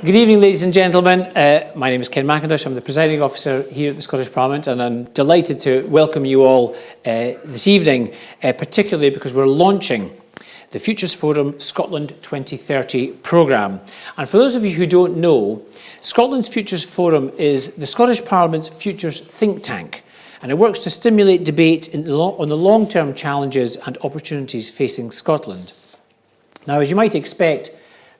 Good evening, ladies and gentlemen. My name is Ken McIntosh. I'm the presiding officer here at the Scottish Parliament, and I'm delighted to welcome you all this evening, particularly because we're launching the Futures Forum Scotland 2030 programme. And for those of you who don't know, Scotland's Futures Forum is the Scottish Parliament's futures think tank, and it works to stimulate debate on the long-term challenges and opportunities facing Scotland. Now, as you might expect,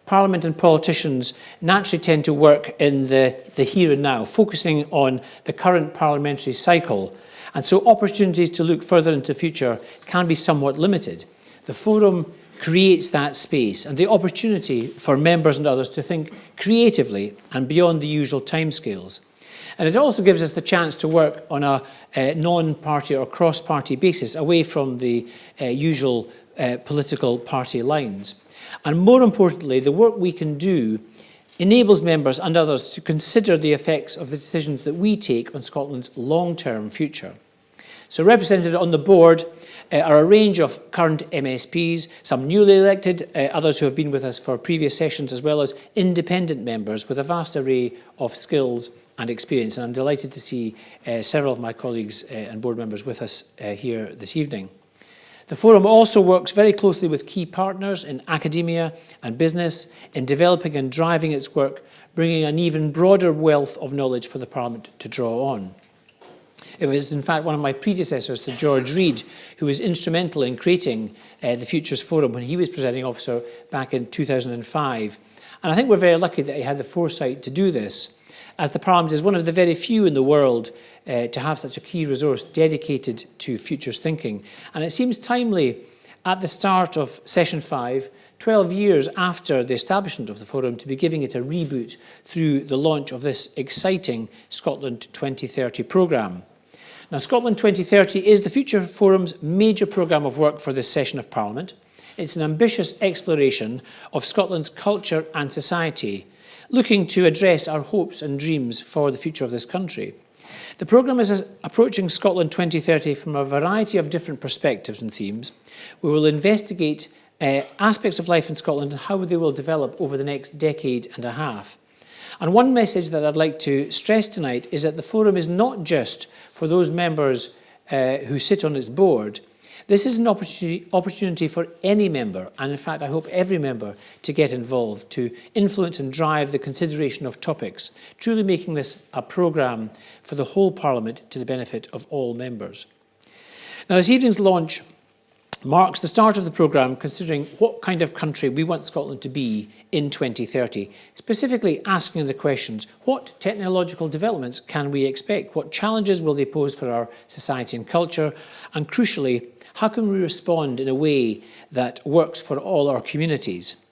Parliament and politicians naturally tend to work in the here and now, focusing on the current parliamentary cycle, and so opportunities to look further into the future can be somewhat limited. The forum creates that space and the opportunity for members and others to think creatively and beyond the usual timescales. And it also gives us the chance to work on a non-party or cross-party basis, away from the usual political party lines. And more importantly, the work we can do enables members and others to consider the effects of the decisions that we take on Scotland's long-term future. So represented on the board are a range of current MSPs, some newly elected, others who have been with us for previous sessions, as well as independent members with a vast array of skills and experience. And I'm delighted to see several of my colleagues and board members with us here this evening. The forum also works very closely with key partners in academia and business in developing and driving its work, bringing an even broader wealth of knowledge for the Parliament to draw on. It was, in fact, one of my predecessors, Sir George Reid, who was instrumental in creating the Futures Forum when he was presiding officer back in 2005. And I think we're very lucky that he had the foresight to do this, as the Parliament is one of the very few in the world to have such a key resource dedicated to futures thinking. And it seems timely at the start of Session 5, 12 years after the establishment of the Forum, to be giving it a reboot through the launch of this exciting Scotland 2030 programme. Now, Scotland 2030 is the Future Forum's major programme of work for this session of Parliament. It's an ambitious exploration of Scotland's culture and society, looking to address our hopes and dreams for the future of this country. The programme is approaching Scotland 2030 from a variety of different perspectives and themes. We will investigate aspects of life in Scotland and how they will develop over the next decade and a half. And one message that I'd like to stress tonight is that the forum is not just for those members who sit on its board. This is an opportunity for any member, and in fact I hope every member, to get involved, to influence and drive the consideration of topics, truly making this a programme for the whole Parliament to the benefit of all members. Now, this evening's launch marks the start of the programme, considering what kind of country we want Scotland to be in 2030, specifically asking the questions: what technological developments can we expect? What challenges will they pose for our society and culture? And crucially, how can we respond in a way that works for all our communities?